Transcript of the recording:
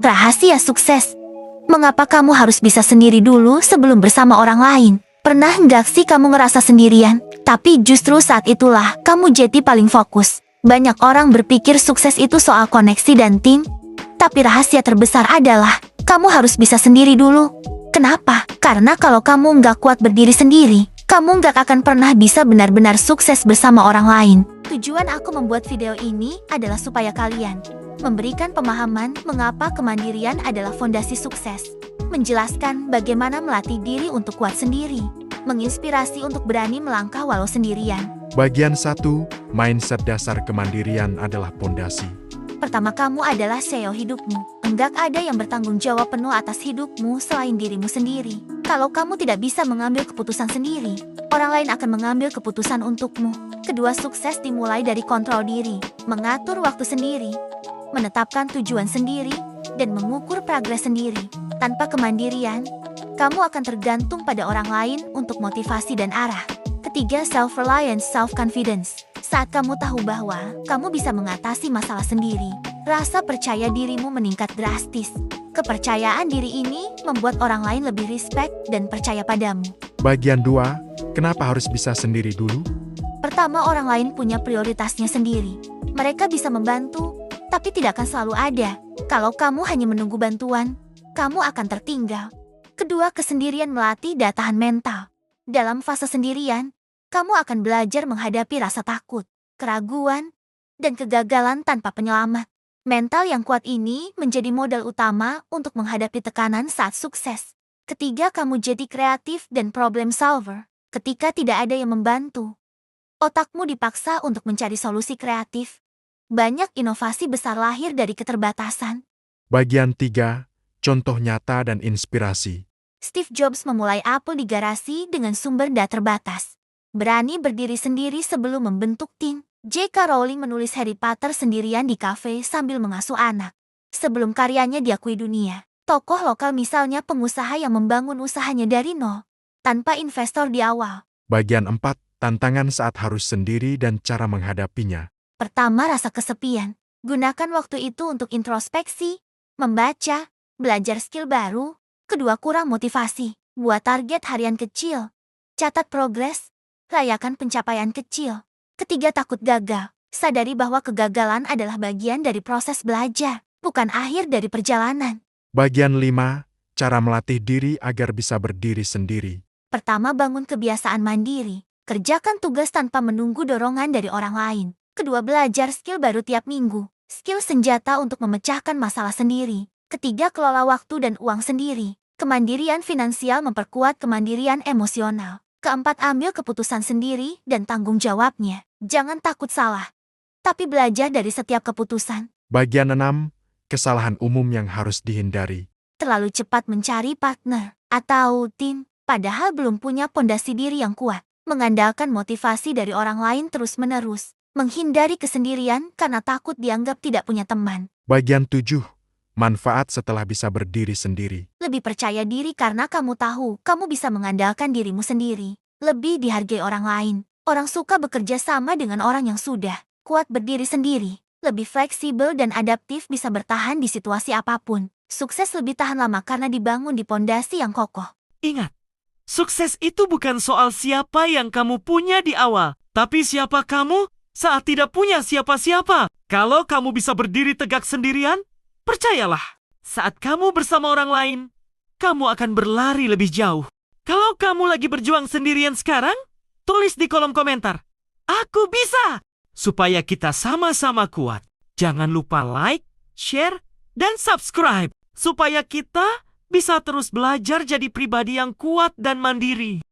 Rahasia sukses. Mengapa kamu harus bisa sendiri dulu sebelum bersama orang lain? Pernah nggak sih kamu ngerasa sendirian? Tapi justru saat itulah kamu jadi paling fokus. Banyak orang berpikir sukses itu soal koneksi dan tim. Tapi rahasia terbesar adalah kamu harus bisa sendiri dulu. Kenapa? Karena kalau kamu nggak kuat berdiri sendiri, kamu nggak akan pernah bisa benar-benar sukses bersama orang lain. Tujuan aku membuat video ini adalah supaya kalian memberikan pemahaman mengapa kemandirian adalah fondasi sukses, menjelaskan bagaimana melatih diri untuk kuat sendiri, menginspirasi untuk berani melangkah walau sendirian. Bagian 1, mindset dasar kemandirian adalah pondasi. Pertama, kamu adalah CEO hidupmu. Enggak ada yang bertanggung jawab penuh atas hidupmu selain dirimu sendiri. Kalau kamu tidak bisa mengambil keputusan sendiri, orang lain akan mengambil keputusan untukmu. Kedua, sukses dimulai dari kontrol diri, mengatur waktu sendiri, menetapkan tujuan sendiri, dan mengukur progres sendiri. Tanpa kemandirian, kamu akan tergantung pada orang lain untuk motivasi dan arah. Ketiga, self-reliance, self-confidence. Saat kamu tahu bahwa kamu bisa mengatasi masalah sendiri, rasa percaya dirimu meningkat drastis. Kepercayaan diri ini membuat orang lain lebih respect dan percaya padamu. Bagian 2, kenapa harus bisa sendiri dulu? Pertama, orang lain punya prioritasnya sendiri. Mereka bisa membantu, tapi tidak akan selalu ada. Kalau kamu hanya menunggu bantuan, kamu akan tertinggal. Kedua, kesendirian melatih daya tahan mental. Dalam fase sendirian, kamu akan belajar menghadapi rasa takut, keraguan, dan kegagalan tanpa penyelamat. Mental yang kuat ini menjadi modal utama untuk menghadapi tekanan saat sukses. Ketiga, kamu jadi kreatif dan problem solver. Ketika tidak ada yang membantu, otakmu dipaksa untuk mencari solusi kreatif. Banyak inovasi besar lahir dari keterbatasan. Bagian 3, contoh nyata dan inspirasi. Steve Jobs memulai Apple di garasi dengan sumber daya terbatas. Berani berdiri sendiri sebelum membentuk tim. J.K. Rowling menulis Harry Potter sendirian di kafe sambil mengasuh anak. Sebelum karyanya diakui dunia. Tokoh lokal misalnya pengusaha yang membangun usahanya dari nol, tanpa investor di awal. Bagian 4, tantangan saat harus sendiri dan cara menghadapinya. Pertama, rasa kesepian. Gunakan waktu itu untuk introspeksi, membaca, belajar skill baru. Kedua, kurang motivasi. Buat target harian kecil. Catat progres. Rayakan pencapaian kecil. Ketiga, takut gagal. Sadari bahwa kegagalan adalah bagian dari proses belajar, bukan akhir dari perjalanan. Bagian 5, cara melatih diri agar bisa berdiri sendiri. Pertama, bangun kebiasaan mandiri. Kerjakan tugas tanpa menunggu dorongan dari orang lain. Kedua, belajar skill baru tiap minggu. Skill senjata untuk memecahkan masalah sendiri. Ketiga, kelola waktu dan uang sendiri. Kemandirian finansial memperkuat kemandirian emosional. Keempat, ambil keputusan sendiri dan tanggung jawabnya. Jangan takut salah, tapi belajar dari setiap keputusan. Bagian 6, kesalahan umum yang harus dihindari. Terlalu cepat mencari partner atau tim, padahal belum punya pondasi diri yang kuat. Mengandalkan motivasi dari orang lain terus-menerus. Menghindari kesendirian karena takut dianggap tidak punya teman. Bagian 7, manfaat setelah bisa berdiri sendiri. Lebih percaya diri karena kamu tahu kamu bisa mengandalkan dirimu sendiri. Lebih dihargai orang lain. Orang suka bekerja sama dengan orang yang sudah kuat berdiri sendiri. Lebih fleksibel dan adaptif, bisa bertahan di situasi apapun. Sukses lebih tahan lama karena dibangun di pondasi yang kokoh. Ingat, sukses itu bukan soal siapa yang kamu punya di awal, tapi siapa kamu saat tidak punya siapa-siapa. Kalau kamu bisa berdiri tegak sendirian, percayalah, saat kamu bersama orang lain, kamu akan berlari lebih jauh. Kalau kamu lagi berjuang sendirian sekarang, tulis di kolom komentar, "Aku bisa!" Supaya kita sama-sama kuat. Jangan lupa like, share, dan subscribe. Supaya kita bisa terus belajar jadi pribadi yang kuat dan mandiri.